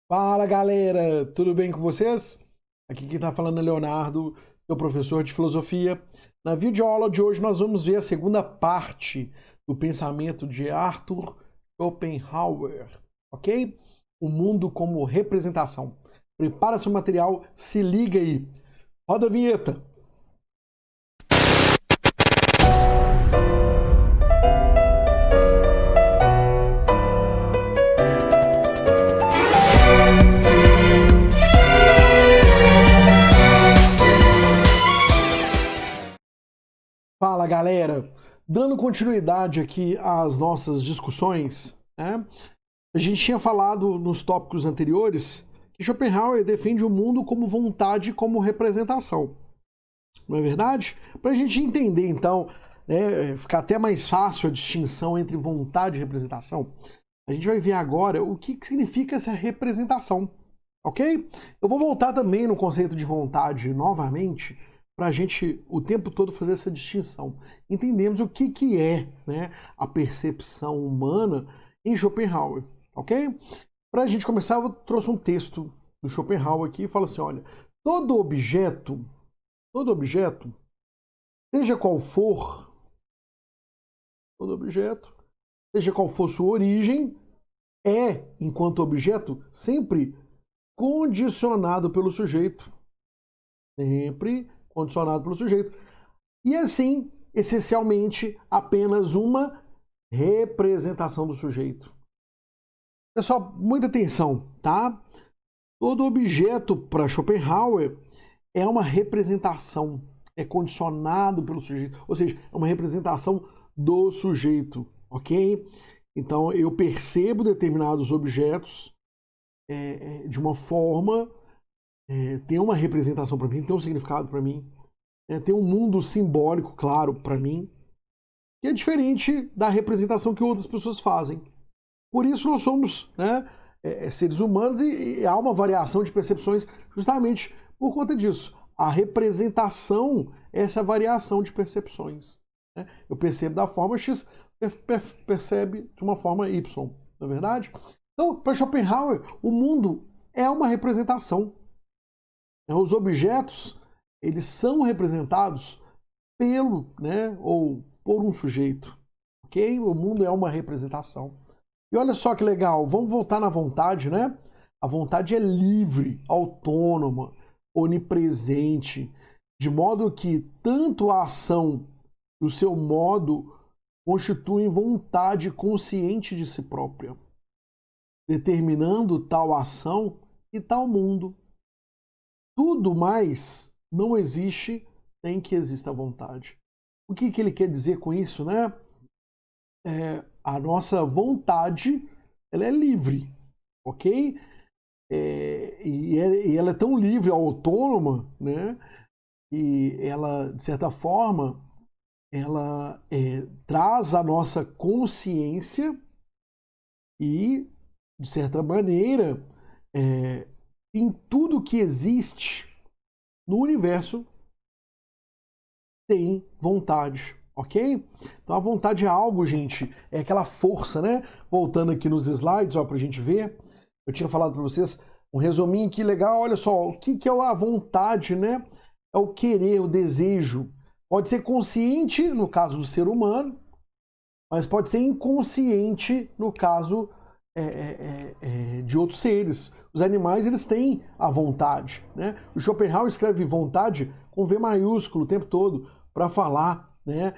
Fala galera, tudo bem com vocês? Aqui quem está falando é Leonardo, seu professor de filosofia. Na videoaula de hoje nós vamos ver a segunda parte do pensamento de Arthur Schopenhauer, ok? O mundo como representação. Prepara seu material, se liga aí. Roda a vinheta. Fala galera, dando continuidade aqui às nossas discussões, né? A gente tinha falado nos tópicos anteriores que Schopenhauer defende o mundo como vontade, como representação. Não é verdade? Para a gente entender, então, né, ficar até mais fácil a distinção entre vontade e representação, a gente vai ver agora o que significa essa representação, ok? Eu vou voltar também no conceito de vontade novamente, para a gente o tempo todo fazer essa distinção. Entendemos o que é, né, a percepção humana em Schopenhauer, ok? Para a gente começar, eu trouxe um texto do Schopenhauer aqui e fala assim, olha, todo objeto, seja qual for, todo objeto, seja qual for sua origem, é, enquanto objeto, sempre condicionado pelo sujeito. Sempre condicionado pelo sujeito. E assim, essencialmente, apenas uma representação do sujeito. Pessoal, muita atenção, tá? Todo objeto para Schopenhauer é uma representação, é condicionado pelo sujeito, ou seja, é uma representação do sujeito, ok? Então eu percebo determinados objetos de uma forma, tem uma representação para mim, tem um significado para mim, tem um mundo simbólico, claro, para mim, que é diferente da representação que outras pessoas fazem. Por isso nós somos, né, seres humanos e há uma variação de percepções justamente por conta disso. A representação é essa variação de percepções, né? Eu percebo da forma X, percebe de uma forma Y, não é verdade? Então, para Schopenhauer, o mundo é uma representação. Os objetos, eles são representados pelo, né, ou por um sujeito, ok? O mundo é uma representação. E olha só que legal, vamos voltar na vontade, né? A vontade é livre, autônoma, onipresente, de modo que tanto a ação e o seu modo constituem vontade consciente de si própria, determinando tal ação e tal mundo. Tudo mais não existe sem que exista vontade. O que ele quer dizer com isso, né? A nossa vontade, ela é livre, ok? E ela é tão livre, autônoma, né? E ela, de certa forma, ela traz a nossa consciência e, de certa maneira, em tudo que existe no universo tem vontade, ok? Então a vontade é algo, gente, é aquela força, né? Voltando aqui nos slides, ó, pra gente ver. Eu tinha falado para vocês um resuminho aqui legal. Olha só, o que é a vontade, né? É o querer, o desejo. Pode ser consciente, no caso do ser humano, mas pode ser inconsciente, no caso de outros seres. Os animais, eles têm a vontade, né? O Schopenhauer escreve vontade com V maiúsculo o tempo todo para falar, né,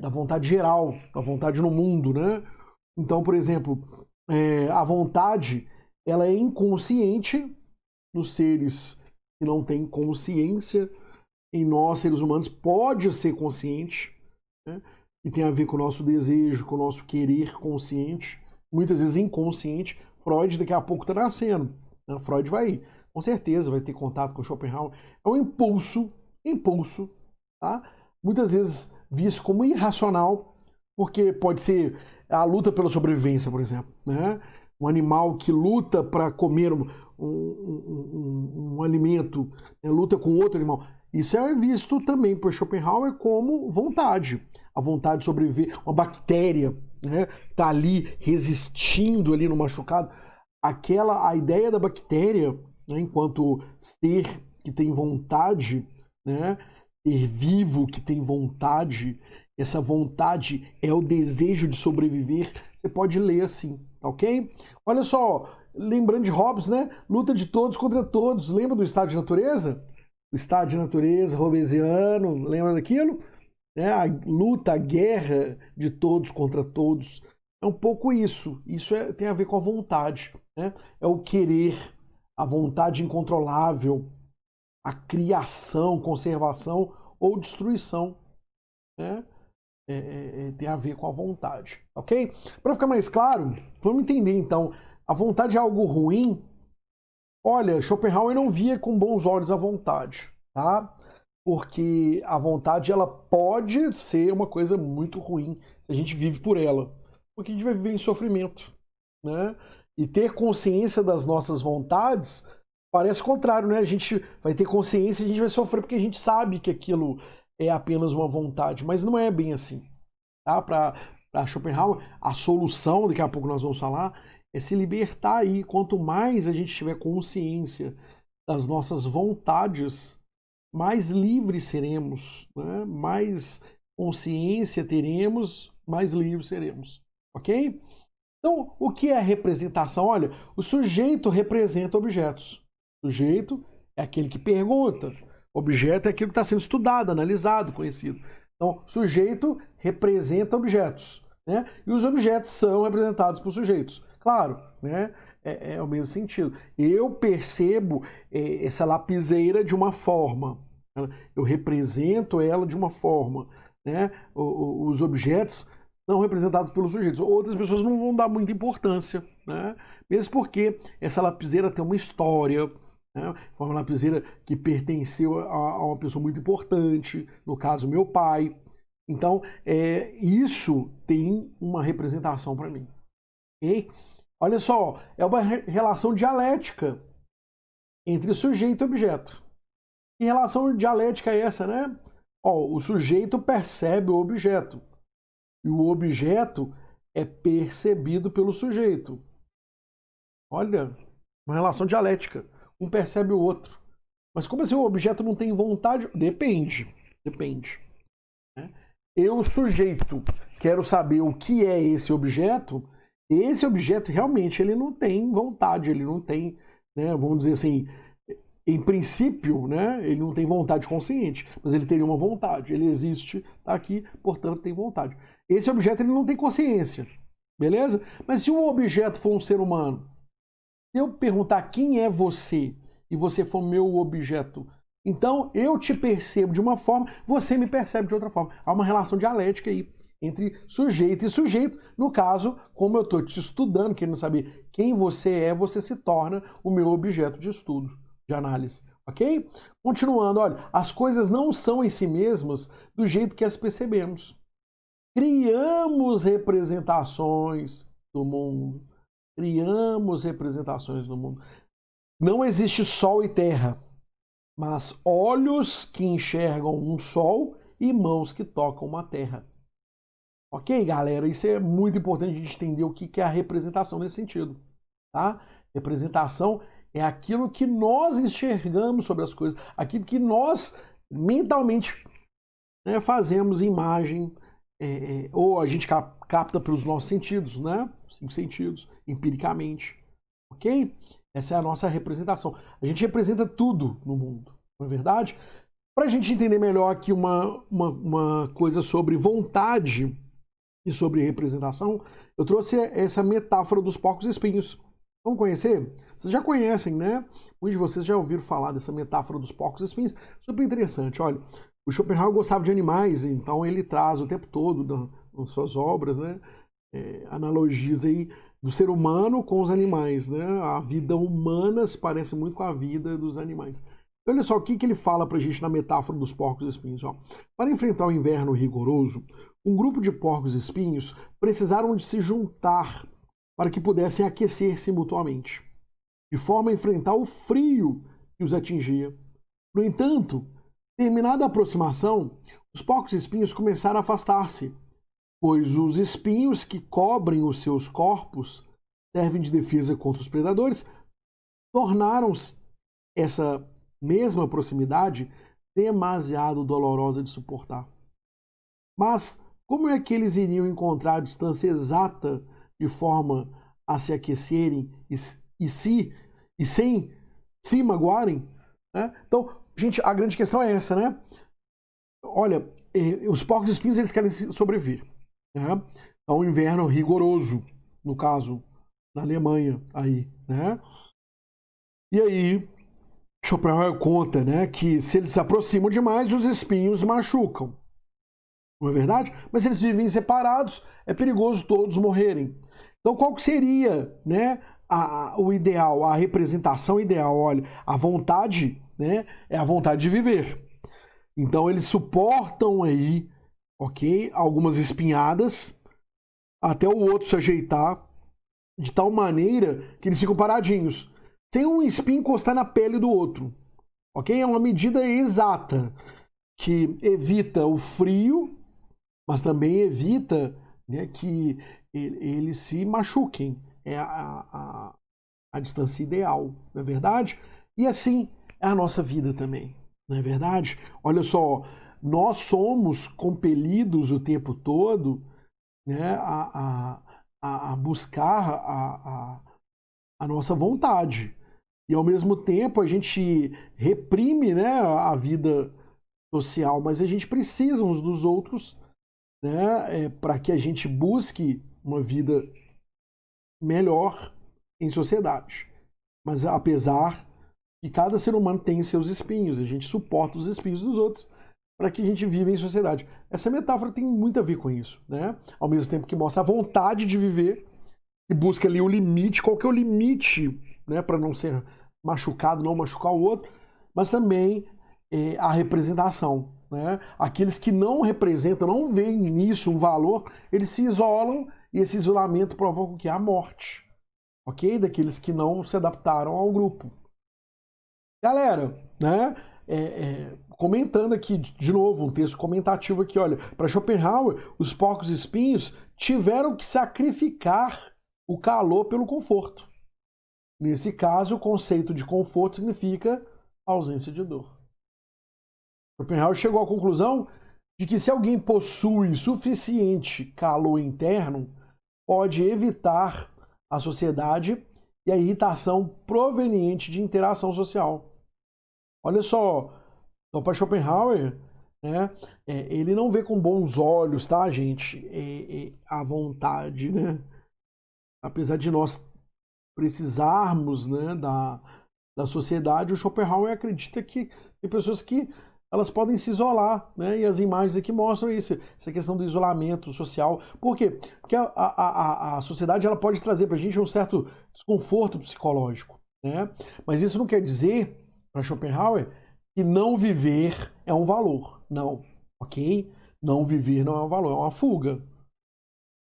da vontade geral, da vontade no mundo, né? Então, por exemplo, a vontade, ela é inconsciente nos seres que não têm consciência. Em nós, seres humanos, pode ser consciente, né? E tem a ver com o nosso desejo, com o nosso querer consciente, muitas vezes inconsciente. Freud daqui a pouco está nascendo, né? Freud vai, com certeza, vai ter contato com Schopenhauer. É um impulso, tá? Muitas vezes visto como irracional, porque pode ser a luta pela sobrevivência, por exemplo, né? Um animal que luta para comer um alimento, né? Luta com outro animal. Isso é visto também por Schopenhauer como vontade. A vontade de sobreviver, uma bactéria, né, está ali resistindo ali no machucado. a ideia da bactéria, né, enquanto ser que tem vontade, né, ser vivo que tem vontade, essa vontade é o desejo de sobreviver, você pode ler assim, tá ok? Olha só, lembrando de Hobbes, né? Luta de todos contra todos. Lembra do estado de natureza? O estado de natureza hobbesiano, lembra daquilo? Né? A luta, a guerra de todos contra todos. É um pouco isso. Isso tem a ver com a vontade, né? É o querer, a vontade incontrolável, a criação, conservação ou destruição, né? Tem a ver com a vontade, ok? Para ficar mais claro, vamos entender então, a vontade é algo ruim? Olha, Schopenhauer não via com bons olhos a vontade, tá? Porque a vontade ela pode ser uma coisa muito ruim se a gente vive por ela, porque a gente vai viver em sofrimento, né? E ter consciência das nossas vontades parece o contrário, né? A gente vai ter consciência e a gente vai sofrer porque a gente sabe que aquilo é apenas uma vontade, mas não é bem assim, tá? Para Schopenhauer, a solução, daqui a pouco nós vamos falar, é se libertar aí. Quanto mais a gente tiver consciência das nossas vontades, mais livres seremos, né? Mais consciência teremos, mais livres seremos, ok? Então, o que é representação? Olha, o sujeito representa objetos. O sujeito é aquele que pergunta. Objeto é aquilo que está sendo estudado, analisado, conhecido. Então, sujeito representa objetos, né? E os objetos são representados por sujeitos. Claro, né? É o mesmo sentido. Eu percebo essa lapiseira de uma forma. Eu represento ela de uma forma, né? Os objetos são representados pelos sujeitos. Outras pessoas não vão dar muita importância, né? Mesmo porque essa lapiseira tem uma história, né? Foi uma lapiseira que pertenceu a uma pessoa muito importante, no caso, meu pai. Então, isso tem uma representação para mim. Okay? Olha só, é uma relação dialética entre sujeito e objeto. Que relação dialética é essa, né? Ó, o sujeito percebe o objeto e o objeto é percebido pelo sujeito. Olha, uma relação dialética. Um percebe o outro. Mas como assim o objeto não tem vontade? Depende. Né? Eu, sujeito, quero saber o que é esse objeto. Esse objeto realmente ele não tem vontade, ele não tem, né, vamos dizer assim, em princípio, né, ele não tem vontade consciente, mas ele teria uma vontade, ele existe, está aqui, portanto tem vontade. Esse objeto ele não tem consciência, beleza? Mas se o objeto for um ser humano, se eu perguntar quem é você e você for meu objeto, então eu te percebo de uma forma, você me percebe de outra forma. Há uma relação dialética aí entre sujeito e sujeito. No caso, como eu estou te estudando, querendo saber quem você é, você se torna o meu objeto de estudo, de análise, ok? Continuando, olha, as coisas não são em si mesmas do jeito que as percebemos. Criamos representações do mundo. Criamos representações do mundo. Não existe sol e terra, mas olhos que enxergam um sol e mãos que tocam uma terra. Ok, galera? Isso é muito importante a gente entender o que é a representação nesse sentido, tá? Representação é aquilo que nós enxergamos sobre as coisas, aquilo que nós mentalmente, né, fazemos imagem, ou a gente capta pelos nossos sentidos, né? 5 sentidos, empiricamente, ok? Essa é a nossa representação. A gente representa tudo no mundo, não é verdade? Para a gente entender melhor aqui uma coisa sobre vontade e sobre representação, eu trouxe essa metáfora dos porcos espinhos. Vamos conhecer? Vocês já conhecem, né? Muitos de vocês já ouviram falar dessa metáfora dos porcos espinhos. Super interessante. Olha, o Schopenhauer gostava de animais, então ele traz o tempo todo nas suas obras, né, analogias aí do ser humano com os animais, né? A vida humana se parece muito com a vida dos animais. Olha só o que ele fala pra gente na metáfora dos porcos espinhos. Ó. Para enfrentar o inverno rigoroso, um grupo de porcos espinhos precisaram de se juntar para que pudessem aquecer-se mutuamente, de forma a enfrentar o frio que os atingia. No entanto, terminada a aproximação, os porcos espinhos começaram a afastar-se, pois os espinhos que cobrem os seus corpos servem de defesa contra os predadores, tornaram essa mesma proximidade demasiado dolorosa de suportar. Mas como é que eles iriam encontrar a distância exata de forma a se aquecerem e sem se magoarem? Né? Então, gente, a grande questão é essa, né? Olha, os porcos espinhos eles querem sobreviver. Né? É um inverno rigoroso, no caso, na Alemanha, aí, né? E aí, Schopenhauer conta, né, que se eles se aproximam demais, os espinhos machucam. Não é verdade? Mas se eles vivem separados, é perigoso todos morrerem. Então, qual que seria, né, o ideal, a representação ideal? Olha, a vontade, né, é a vontade de viver. Então, eles suportam aí, ok, algumas espinhadas, até o outro se ajeitar, de tal maneira que eles ficam paradinhos, sem um espinho encostar na pele do outro. Ok? É uma medida exata que evita o frio, mas também evita, né, que eles se machuquem. É a distância ideal, não é verdade? E assim é a nossa vida também, não é verdade? Olha só, nós somos compelidos o tempo todo, né, a buscar a nossa vontade. E ao mesmo tempo a gente reprime, né, a vida social, mas a gente precisa uns dos outros, né, para que a gente busque uma vida melhor em sociedade. Mas apesar que cada ser humano tem os seus espinhos, a gente suporta os espinhos dos outros para que a gente viva em sociedade. Essa metáfora tem muito a ver com isso, né? Ao mesmo tempo que mostra a vontade de viver e busca ali o limite, qual que é o limite, né, para não ser machucado, não machucar o outro, mas também a representação, né? Aqueles que não representam, não veem nisso um valor, eles se isolam e esse isolamento provoca o quê? A morte, ok? Daqueles que não se adaptaram ao grupo. Galera, né? Comentando aqui de novo um texto comentativo aqui, olha, para Schopenhauer, os porcos espinhos tiveram que sacrificar o calor pelo conforto. Nesse caso, o conceito de conforto significa ausência de dor. Schopenhauer chegou à conclusão de que se alguém possui suficiente calor interno, pode evitar a sociedade e a irritação proveniente de interação social. Olha só, então para Schopenhauer, né, ele não vê com bons olhos, tá, gente, a vontade, né? Apesar de nós precisarmos, né, da sociedade, o Schopenhauer acredita que tem pessoas que elas podem se isolar, né? E as imagens aqui mostram isso, essa questão do isolamento social. Por quê? Porque a sociedade ela pode trazer para a gente um certo desconforto psicológico, né? Mas isso não quer dizer, para Schopenhauer, que não viver é um valor. Não, ok? Não viver não é um valor, é uma fuga.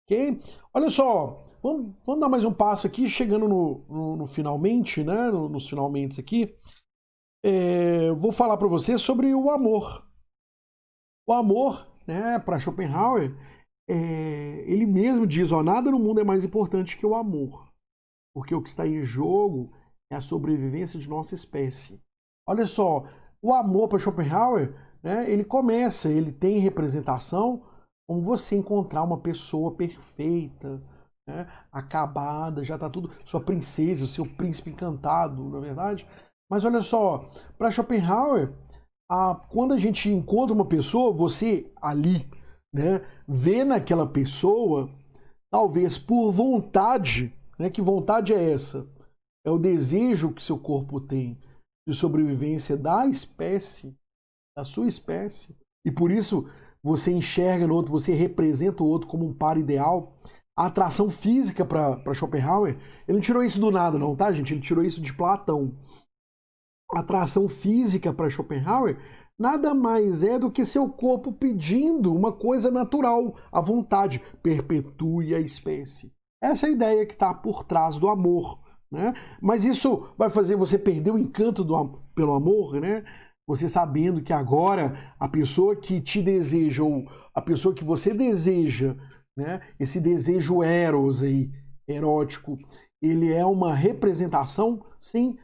Ok? Olha só, vamos dar mais um passo aqui, chegando no finalmente, né? Nos finalmente aqui. Vou falar para você sobre o amor. O amor, né, para Schopenhauer, ele mesmo diz, ó, nada no mundo é mais importante que o amor, porque o que está em jogo é a sobrevivência de nossa espécie. Olha só, o amor para Schopenhauer, né, ele tem representação como você encontrar uma pessoa perfeita, né, acabada, já está tudo, sua princesa, o seu príncipe encantado, não é verdade? Mas olha só, para Schopenhauer, quando a gente encontra uma pessoa, você ali, né, vê naquela pessoa, talvez por vontade, né, que vontade é essa? É o desejo que seu corpo tem de sobrevivência da espécie, da sua espécie, e por isso você enxerga no outro, você representa o outro como um par ideal. A atração física para Schopenhauer, ele não tirou isso do nada não, tá, gente? Ele tirou isso de Platão. A atração física para Schopenhauer nada mais é do que seu corpo pedindo uma coisa natural, a vontade, perpetue a espécie. Essa é a ideia que está por trás do amor, né? Mas isso vai fazer você perder o encanto pelo amor, né? Você sabendo que agora a pessoa que te deseja, ou a pessoa que você deseja, né? Esse desejo eros aí, erótico, ele é uma representação, sim,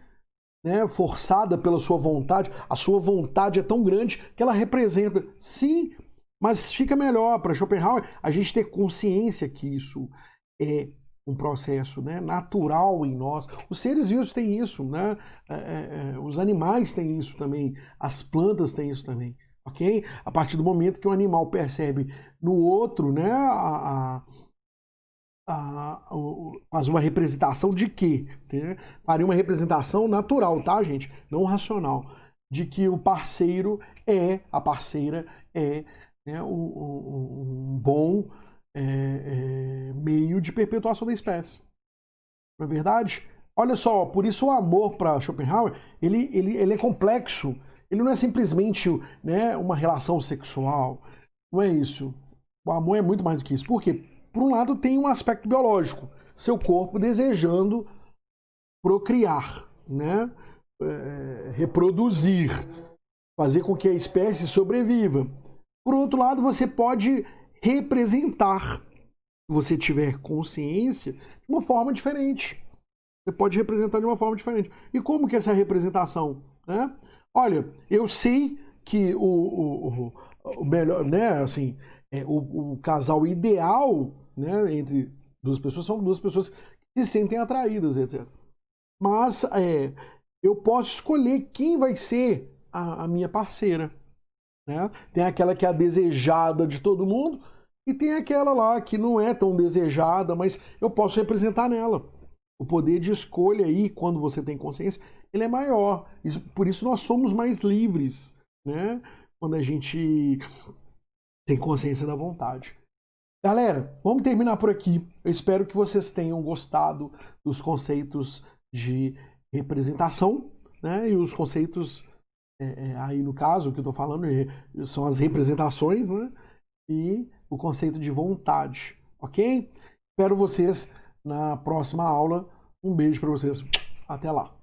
né, forçada pela sua vontade. A sua vontade é tão grande que ela representa, sim, mas fica melhor para Schopenhauer a gente ter consciência que isso é um processo, né, natural em nós. Os seres vivos têm isso, né? Os animais têm isso também, as plantas têm isso também, ok? A partir do momento que o animal percebe no outro, né, faz uma representação de quê? Né? Faria uma representação natural, tá, gente? Não racional. De que o parceiro a parceira é, né, um bom meio de perpetuação da espécie. Não é verdade? Olha só, por isso o amor para Schopenhauer, ele é complexo. Ele não é simplesmente, né, uma relação sexual. Não é isso. O amor é muito mais do que isso. Por quê? Por um lado, tem um aspecto biológico. Seu corpo desejando procriar, né? Reproduzir, fazer com que a espécie sobreviva. Por outro lado, você pode representar, se você tiver consciência, de uma forma diferente. Você pode representar de uma forma diferente. E como que é essa representação? Né? Olha, eu sei que o melhor, né, assim, o casal ideal, né, entre duas pessoas são duas pessoas que se sentem atraídas, etc. Mas eu posso escolher quem vai ser a minha parceira. Né? Tem aquela que é a desejada de todo mundo e tem aquela lá que não é tão desejada, mas eu posso representar nela. O poder de escolha aí, quando você tem consciência, ele é maior. Por isso nós somos mais livres, né? Quando a gente tem consciência da vontade. Galera, vamos terminar por aqui. Eu espero que vocês tenham gostado dos conceitos de representação, né? E os conceitos, aí no caso, o que eu estou falando são as representações, né? E o conceito de vontade, ok? Espero vocês na próxima aula. Um beijo para vocês. Até lá.